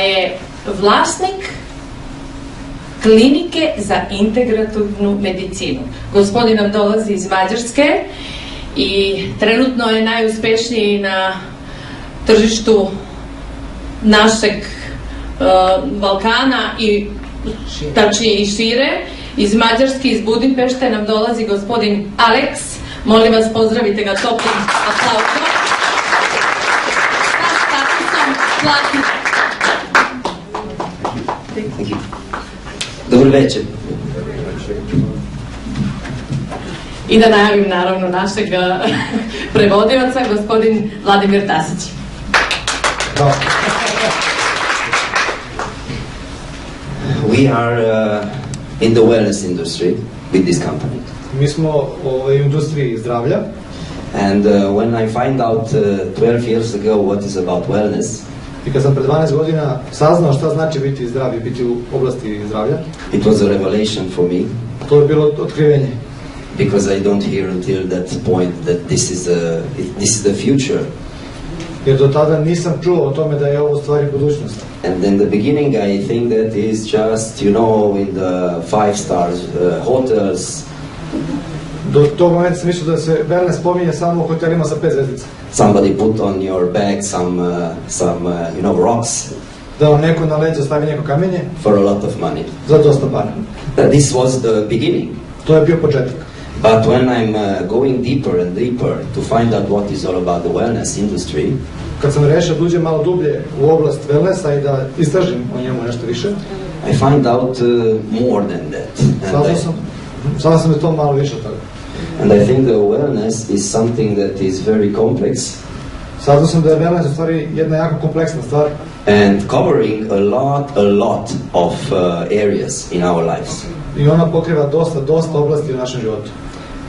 je vlasnik klinike za integrativnu medicinu. Gospodin nam dolazi iz Mađarske i trenutno je najuspešniji na tržištu našeg Balkana i tačnije i šire. Iz Mađarske, iz Budimpešte nam dolazi gospodin Aleks. Molim vas, pozdravite ga toplim aplauzom. Sa statusom platine. Dobar večer. I da najavim naravno našeg prevodioca, gospodin Vladimir Tasić. We are in the wellness industry with this company. Mi smo u industriji zdravlja. And when I find out 12 years ago what is about wellness, I kad sam pred 12 godina saznao šta znači biti zdrav i biti u oblasti zdravlja, it was a revelation for me. To je bilo otkrivenje. Because I don't hear until that point that this is the future. Jer do tada nisam čuo o tome da je ovo stvari budućnost. And in the beginning I think that is just, you know, in the 5-star hotels. Do tog momenta sam mislio da se wellness spominje samo u hotelima sa 5 zvezdica. Somebody put on your back some you know, rocks. Da vam neko na leđa stavi neko kamenje. For a lot of money. Za dosta para. This was the beginning. To je bio početak. But when I'm going deeper and deeper to find out what is all about the wellness industry, kad sam rešio da uđem malo dublje u oblast wellnessa i da istražim o njemu nešto više, I find out more than that. Saznao sam da to malo više od toga. And I think the wellness is something that is very complex. Saznao sam da je wellness u stvari jedna jako kompleksna stvar. And covering a lot of areas in our lives. I ona pokriva dosta oblasti u našem životu.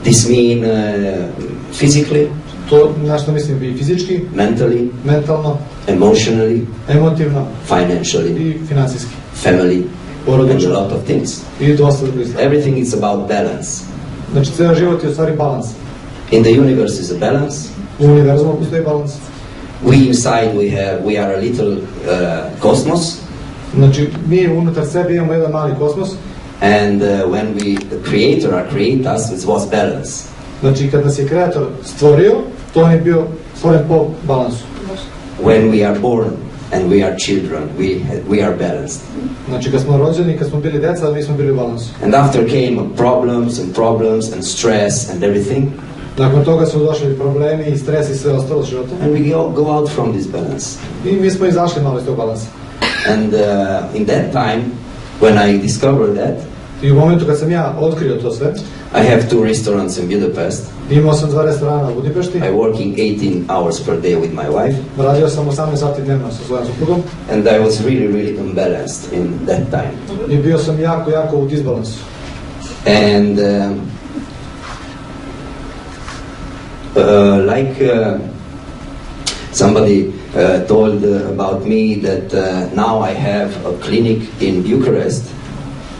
This mean physically. To na što mislim i fizički, mentalno, emotionally, emotivno, financially, i finansijski, family, and a lot of things. I dosta drugih stvari. Everything is about balance. Znači, ceo život je u stvari balans. In the universe is a balance. U univerzumu postoji balans. We inside we are a little cosmos. Znači, mi unutar sebe imamo jedan mali kosmos. And when the creator create us, it was balance. Znači, kad nas je kreator stvorio, to on je bio stvoren po balansu. When we are born and we are children, we are balanced. Znači, kad smo rođeni, kad smo bili deca, mi smo bili u balansu. And after came problems and stress and everything. Nakon toga su došli problemi i stres i sve ostalo života. And we go out from this balance. I mi smo izašli malo iz tog balansa. And in that time, when I discovered that, i u momentu kad sam ja otkrio to sve, I have 2 restaurants in Budapest. Imao sam 2 restorana u Budimpešti. I working 18 hours per day with my wife. Radio sam 18 sati dnevno sa svojom suprugom. And I was really unbalanced in that time. I bio sam jako u disbalansu. And somebody told about me that now I have a clinic in Bucharest.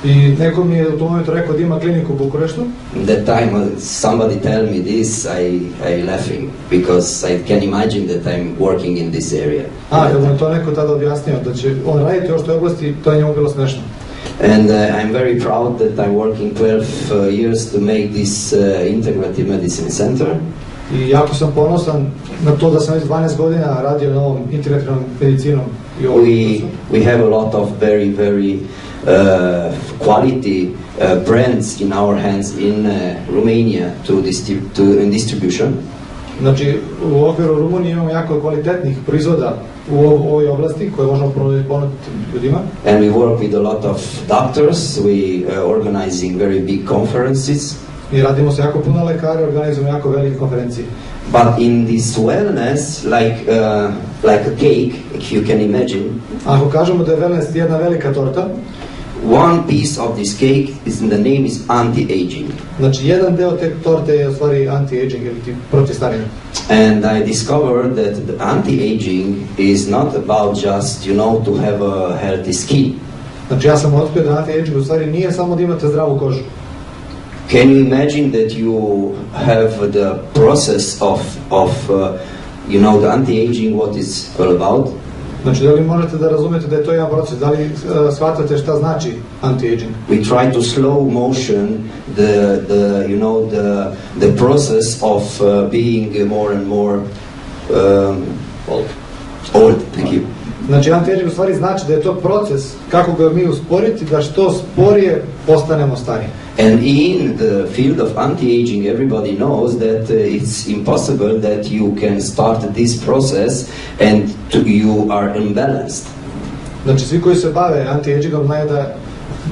I neko mi je u tom momentu rekao da ima kliniku u Bukureštu. That time somebody tell me this, I laughing because I can imagine that I'm working in this area. Kad mu je to neko tada objasnio da će on raditi u toj oblasti, to je njemu bilo smešno. And I'm very proud that I'm working 12 years to make this integrative medicine center. I jako sam ponosan na to da sam već 12 godina radio na ovom integrativnom medicinom. We have a lot of very quality brands in our hands in Romania in distribution. Znači, u okviru Rumunije imamo jako kvalitetnih proizvoda u ovoj oblasti koje možemo ponuditi ljudima. And we work with a lot of doctors. We organizing very big conferences. I radimo sa jako puno lekara, organizujemo jako velike konferencije. But in this wellness, like a cake, if you can imagine. Ako kažemo da je wellness jedna velika torta, one piece of this cake the name is anti-aging. Znači, jedan deo te torte je u stvari anti-aging ili protiv starenja. And I discovered that the anti-aging is not about just, you know, to have a healthy skin. Znači, ja sam otkrio da anti-aging u stvari nije samo da imate zdravu kožu. Can you imagine that you have the process of you know, the anti-aging, what is all about? Znači, da li možete da razumete da je to jedan proces? Da li shvatate šta znači anti-aging? We try to slow motion the process of being more and more old. Thank you. Znači, anti-aging u stvari znači da je to proces kako ga mi usporiti da što sporije postanemo stari. And in the field of anti-aging, everybody knows that it's impossible that you can start this process and you are imbalanced. Znači, svi koji se bave anti-agingom znaju da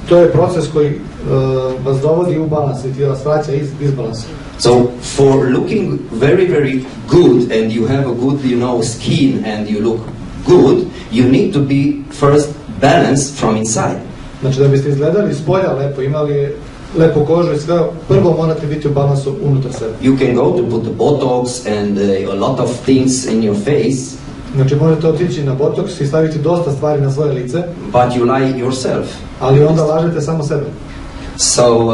to je proces koji vas dovodi u balans i ti vas vraća iz balansa. So for looking very, very good and you have a good, skin and you look good, you need to be first balanced from inside. Znači, da biste izgledali spolja lepo, imali lepo kožu i sve, prvo morate biti u balansu unutar sebe. You can go to put the Botox and a lot of things in your face. Znači, možete otići na Botox i staviti dosta stvari na svoje lice. But you lie yourself. Ali onda lažete samo sebe. So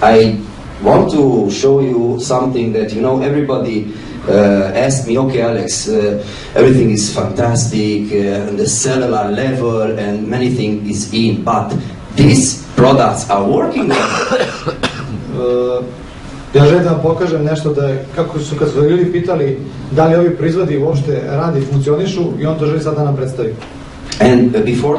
I want to show you something that, everybody asked me, okay, Alex, everything is fantastic, on the cellular level, and many things is in, but these products are working. Ja želim da vam pokažem nešto da je, kad su ljudi pitali da li ovi proizvodi uopšte radi i funkcionišu, i on to želi sad da nam predstavi. And before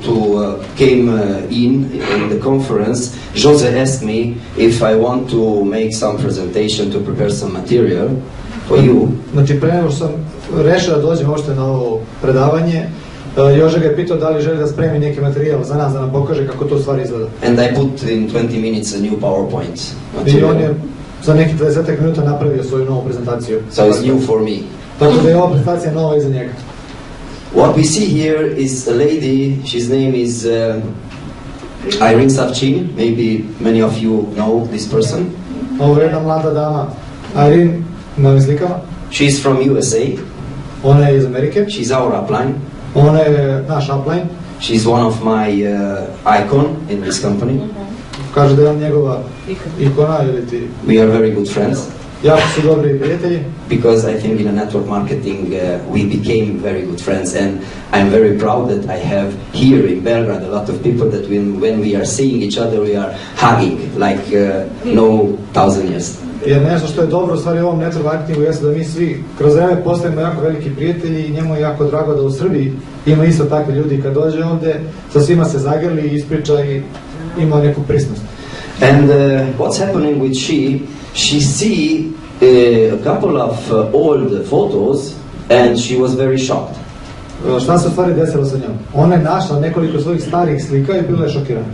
to came in the conference, Jose asked me if I want to make some presentation to prepare some material for you. Znači, pre nego što sam rešio da dođem uopšte na ovo predavanje, Jože ga je pitao da li želi da spremi neki materijal za nas, da nam pokaže kako to u stvari izgleda. And I put in 20 minutes a new PowerPoint I material. on je za nekih 20 minuta napravio svoju novu prezentaciju. So it's new for me. Tako da je ova prezentacija nova iza njega. What we see here is a lady, his name is Irene Savchin. Maybe many of you know this person. Ovo je jedna mlada dama, Irene, na ovim slikama. She's from USA. Ona je iz Amerike. She's our upline. Ona je naš upline. She's one of my icon in this company. Kaže da je on njegova ikona ili ti... We are very good friends. Jako su dobri prijatelji. Because I think in a network marketing we became very good friends, and I'm very proud that I have here in Beograd a lot of people that when we are seeing each other we are hugging like no 1000 years. Jer nešto što je dobro u stvari u ovom network marketingu jeste da mi svi kroz vreme postajemo jako veliki prijatelji i njemu je jako drago da u Srbiji ima isto takvi ljudi kad dođe ovde, sa svima se zagrli, ispriča i ima neku prisnost. And what's happening with she see a couple of old photos and she was very shocked. Šta se u stvari desilo sa njom? Ona je našla nekoliko svojih starih slika i bila je šokirana.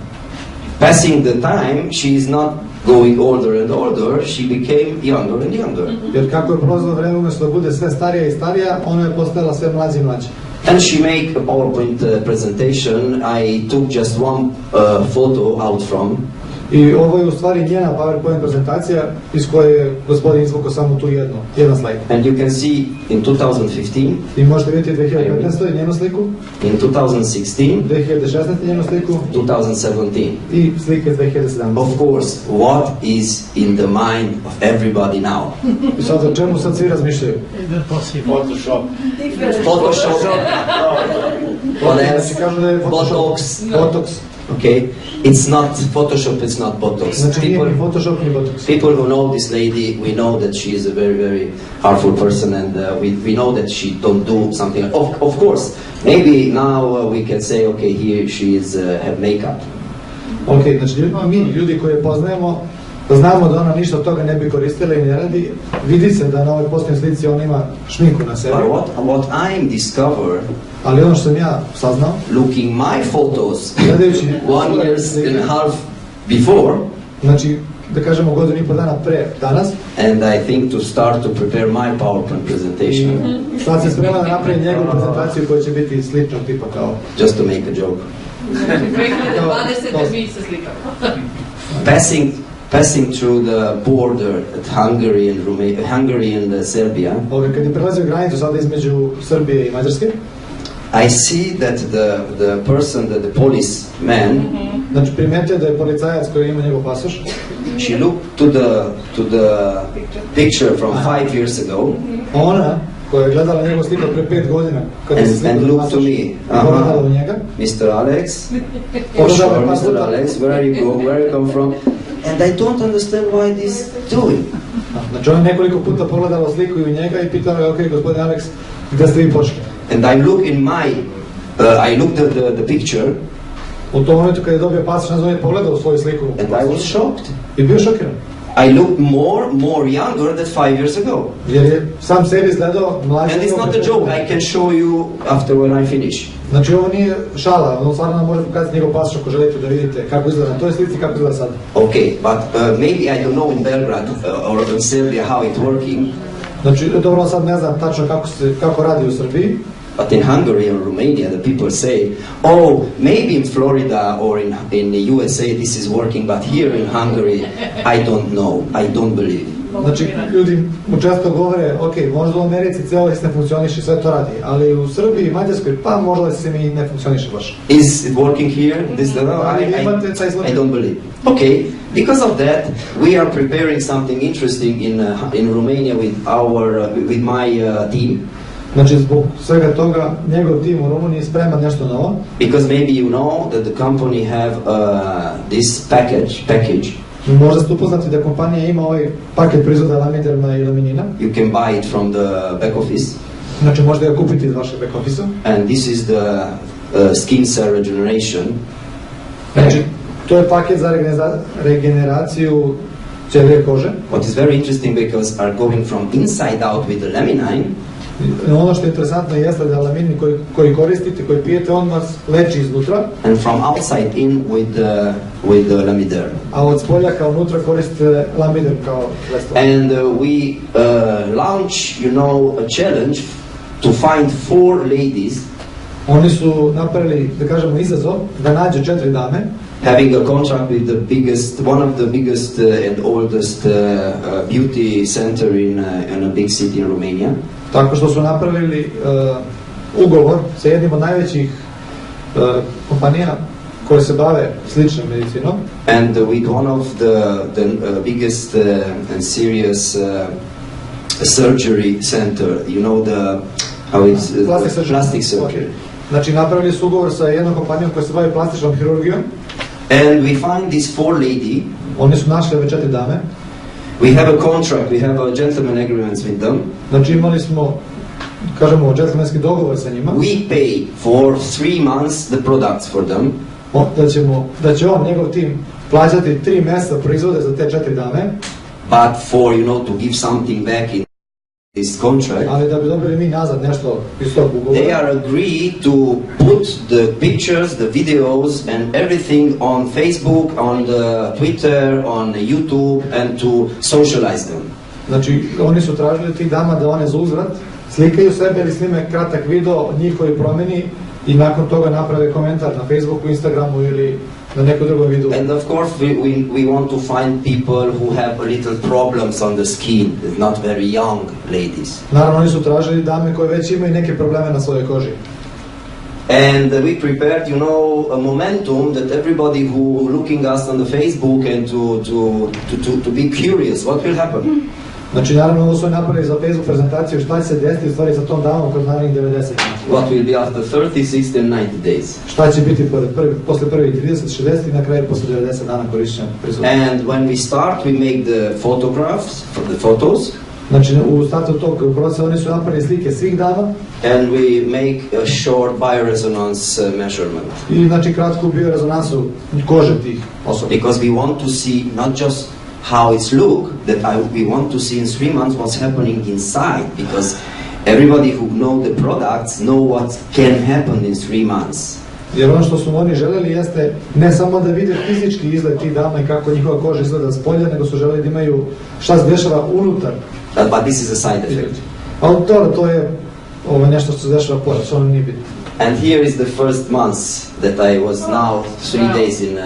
Passing the time, she is not going older and older, she became younger and younger. Jer kako je prolazilo vreme, umjesto da bude sve starija i starija, ona je postajala sve mlađa i mlađa. And she make a PowerPoint presentation. I took just one photo out from. I ovo je u stvari njena PowerPoint prezentacija iz koje je gospodin izvukao samo tu jedan slajd. And you can see in 2015. I možete vidjeti 2015. njenu sliku. In 2016. 2016. njenu sliku. 2017. I slike iz 2017. Of course, what is in the mind of everybody now? I sad o čemu sad svi razmišljaju? Photoshop. Photoshop. What else? Kažu da je Botox. Botox. Okay, it's not Photoshop, it's not Botox. Znači nije ni Photoshop ni Botox. People who know this lady, we know that she is a very, very powerful person, and we know that she don't do something. Of course, maybe now we can say, okay, here she is have makeup. Okay, znači mi ljudi koje poznajemo, znamo da ona ništa od toga ne bi koristila i ne radi. Vidi se da na ovoj posljednjoj slici ona ima šminku na sebi. But what I'm discovered, ali ono što sam ja saznao, looking my photos, gledajući 1 year and a half before, znači da kažemo godinu i pol dana pre danas, and I think to start to prepare my PowerPoint presentation. Sad se sprema da napravi njegovu prezentaciju koja će biti sličnog tipa kao... Just to make a joke. 2020. mi se slikamo. Passing through the border at Hungary and Serbia, kad je prelazio granicu sada između Srbije i Mađarske, I see that the person, the policeman, znači primetio da je policajac koji ima njegov pasoš. She looked to the picture from 5 years ago. Ona koja je gledala njegov sliku pre 5 godina, kada se and sliku look to me. pogledala u njega. Mr. Alex, for sure, Mr. Alex, where you go, where you come from? And I don't understand why this doing. Znači on je nekoliko puta pogledala sliku i u njega i pitala ga, ok, gospodin Alex, gde ste vi pošli? And I look in my, I looked at the picture. U tom momentu kada je dobio pasoš, on je pogledao svoju sliku. And I was shocked. I bio šokiran. I looked more younger than 5 years ago. Jer je sam sebi izgledao mlađi. And it's not a joke, I can show you after when I finish. Znači ovo nije šala, on stvarno nam može pokazati njegov pasoš ako želite da vidite kako izgleda na toj slici, kako izgleda sada. Okay, but maybe I don't know in Belgrade or in Serbia how it's working. Znači, dobro, sad ne znam tačno kako radi u Srbiji. But in Hungary or Romania, the people say, oh, maybe in Florida or in the USA this is working, but here in Hungary, I don't know, I don't believe. Znači, ljudi mu često govore, ok, možda u Americi cijelo ne funkcioniše, sve to radi, ali u Srbiji i Mađarskoj, pa možda se mi ne funkcioniše baš. Is it working here? I don't believe. Okay, because of that, we are preparing something interesting in Romania with my team. Znači, zbog svega toga, njegov tim u Rumuniji sprema nešto novo. Because maybe you know that the company have this package. Možda ste upoznati da kompanija ima ovaj paket proizvoda lamiderma i laminina. You can buy it from the back office. Znači, možete ga kupiti iz vašeg back office-a. And this is the skin cell regeneration. Znači, to je paket za regeneraciju ćelije kože. What is very interesting because are going from inside out with the laminine. Ono što je interesantno jeste da laminin koji koristite, koji pijete, on vas leči iznutra. And from outside in with the lamiderm. A od spolja kao unutra koristite lamiderm kao sredstvo. And we launch, you know, a challenge to find 4 ladies. Oni su napravili, da kažemo, izazov da nađe 4 dame. Having a contract with one of the biggest and oldest beauty center in a big city in Romania. Tako što su napravili ugovor sa jednim od najvećih kompanija koje se bave sličnom medicinom. And with one of the biggest and serious surgery center, you know plastic surgery. Znači napravili su ugovor sa jednom kompanijom koja se bavi plastičnom hirurgijom. And we find these 4 lady. Oni su našli ove 4 dame. We have a contract, we have a gentleman agreements with them. Znači imali smo, kažemo, džentlmenski dogovor sa njima. We pay for 3 months the products for them. Da će on, njegov tim, plaćati 3 mjeseca proizvode za te 4 dame. But for, you know, to give something back in this contract, ali da bi dobili mi nazad nešto iz tog ugovora. They are agreed to put the pictures, the videos and everything on Facebook, on the Twitter, on YouTube and to socialize them. Znači, oni su tražili tih dama da one za uzvrat slikaju sebe ili snime kratak video od njihovi promjeni i nakon toga naprave komentar na Facebooku, Instagramu ili na nekom drugom vidu. And of course we want to find people who have a little problems on the skin, not very young ladies. Naravno, oni su tražili dame koje već imaju neke probleme na svojoj koži. And we prepared, you know, a momentum that everybody who looking us on the Facebook and to be curious what will happen. Znači, naravno, ovo su napravili za Facebook prezentaciju šta će se desiti u stvari sa tom damom kroz narednih 90 dana. What will be after 30, 60 and 90 days. Šta će biti posle prvih 30, 60 i na kraju posle 90 dana korišćenja prizora. And when we start, we make the photographs for the photos. Znači, u startu tog procesa oni su napravili slike svih dama. And we make a short bioresonance measurement. I znači kratku biorezonansu kože tih osoba. Because we want to see not just how it's look, that we want to see in 3 months what's happening inside, because everybody who know the products know what can happen in 3 months. Jer ono što su oni željeli jeste ne samo da vide fizički izgled tih dama i kako njihova koža izgleda s polja, nego su željeli da imaju šta se dešava unutar. But this is a side effect. Ali to je nešto što se dešava pored, što ono nije bitno. And here is the first month that I was now 3 days in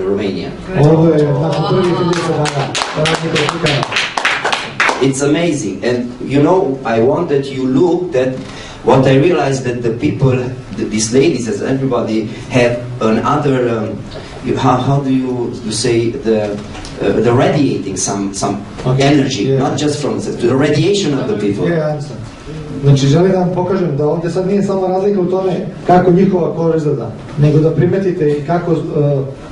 Romania. Ovo je nakon prvih 30 dana. It's amazing, and you know, I want that you look that what I realized that the people, these ladies, as everybody, have another. How do you say the radiating some energy, not just from the radiation of the people. Yeah, I understand. Znači želim da vam pokažem da ovdje sad nije samo razlika u tome kako njihova koža izgleda, nego da primetite i kako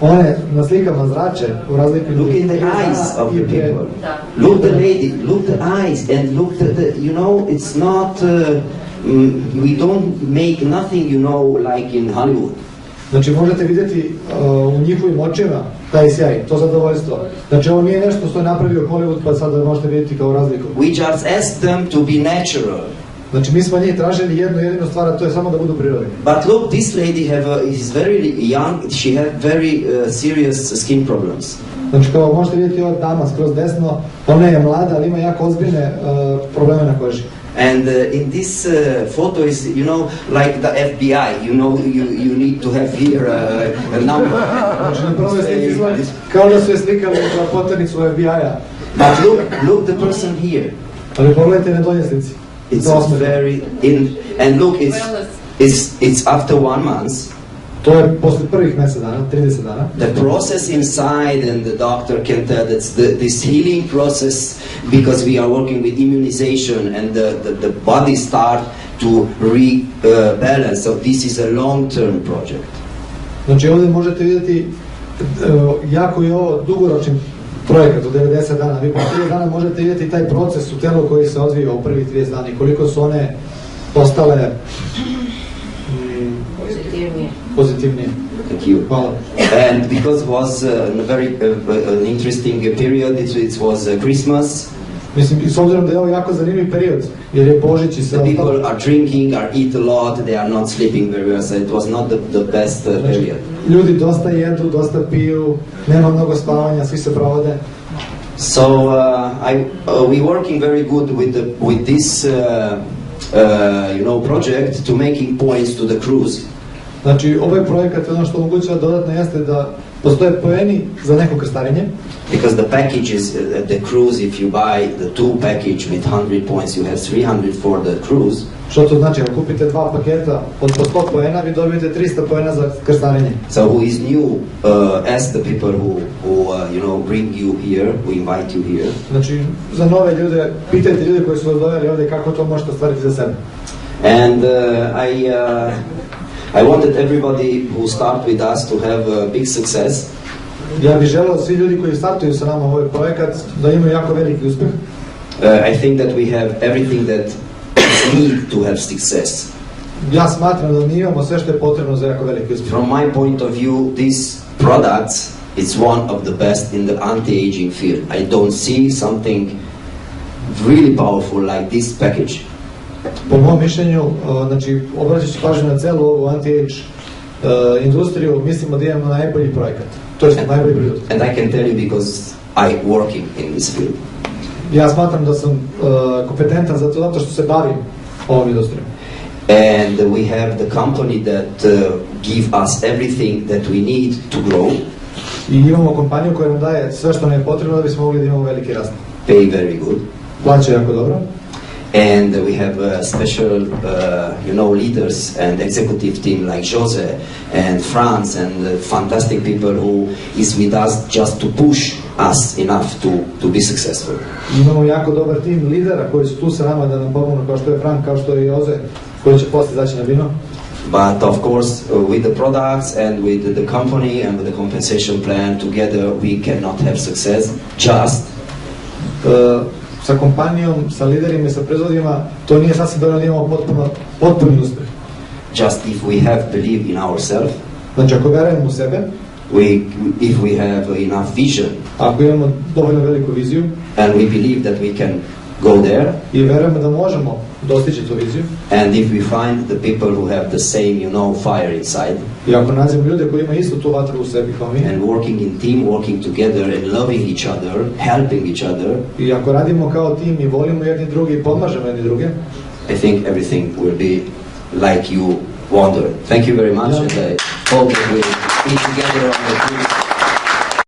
one na slikama zrače u razliku. Look in the eyes of the people. Look the lady, look the eyes, and look the you know, it's not, we don't make nothing, you know, like in Hollywood. Znači možete vidjeti u njihovim očima taj sjaj, to zadovoljstvo. Znači ovo nije nešto što je napravio Hollywood pa sad možete vidjeti kao razliku. We just ask them to be natural. Znači mi smo njih tražili jedinu stvar, a to je samo da budu prirodni. But look, this lady is very young, she had very serious skin problems. Znači kao možete vidjeti ova dama skroz desno, ona je mlada, ali ima jako ozbiljne probleme na koži. And in this photo is, you know, like the FBI, you know, you need to have here a number. Znači na prvoj sliki izgleda kao da su je slikali za poternicu FBI-a. But look the person here. Ali pogledajte na donje slici. It's very and look, it's after 1 month. To je posle prvih mjesec dana, 30 dana. The process inside, and the doctor can tell that's this healing process, because we are working with immunization, and the body start to rebalance. So this is a long-term project. Znači ovdje možete vidjeti jako je ovo dugoročni projekat od 90 dana. Vi po 30 dana možete vidjeti taj proces u telu koji se odvija u prvih 30 dana i koliko su one postale pozitivnije. Thank you. Hvala. And because it was a very an interesting period, it was Christmas. Mislim, s obzirom da je ovo jako zanimljiv period, jer je Božić i sve. The people are drinking, are eat a lot, they are not sleeping very well, so it was not the best period. Ljudi dosta jedu, dosta piju, nema mnogo spavanja, svi se provode. So we working very good with this you know, project to making points to the cruise. Znači, ovaj projekat ono što omogućava dodatno jeste da postoje poeni za neko krstarenje. Because the package is the cruise, if you buy the 2 package with 100 points, you have 300 for the cruise. Što to znači? Ako kupite 2 paketa od po 100 poena, vi dobijete 300 poena za krstarenje. So who is new, ask the people who you know, bring you here, who invite you here. Znači, za nove ljude, pitajte ljude koji su vas doveli ovdje kako to možete ostvariti za sebe. And I wanted everybody who start with us to have a big success. Ja bih želeo svi ljudi koji startuju sa nama ovaj projekat da imaju jako veliki uspjeh. I think that we have everything that is need to have success. Ja smatram da mi imamo sve što je potrebno za jako veliki uspjeh. From my point of view, these products, it's one of the best in the anti-aging field. I don't see something really powerful like this package. Po mom mišljenju, znači, obraćajući pažnju na celu ovu anti-age industriju, mislimo da imamo najbolji projekat. To je najbolji produkt. And I can tell you because I working in this field. Ja smatram da sam kompetentan zato što se bavim ovom industrijom. And we have the company that give us everything that we need to grow. I imamo kompaniju koja nam daje sve što nam je potrebno da bismo mogli da imamo veliki rast. Pay very good. Plaća jako dobro. And we have special, you know, leaders and executive team like Jose and Franz and fantastic people who is with us just to push us enough to be successful. Imamo jako dobar tim lidera koji su tu sa nama da nam pomognu, kao što je Frank, kao što je Jose, koji će poslije zaći na vino. But of course, with the products and with the company and with the compensation plan together, we cannot have success just sa kompanijom, sa liderima i sa proizvodima, to nije sasvim dovoljno da imamo potpuni uspjeh. Just if we have belief in ourselves. Znači, ako verujemo u sebe, if we have enough vision, ako imamo dovoljno veliku viziju, and we believe that we can go there, i verujemo da možemo dostići tu viziju, and if we find the people who have the same, you know, fire inside, i ako nađemo ljude koji imaju istu tu vatru u sebi kao mi, and working in team, working together and loving each other, helping each other, i ako radimo kao tim i volimo jedni drugi i pomažemo jedni druge, I think everything will be like you wonder. Thank you very much, and I hope that we be together on the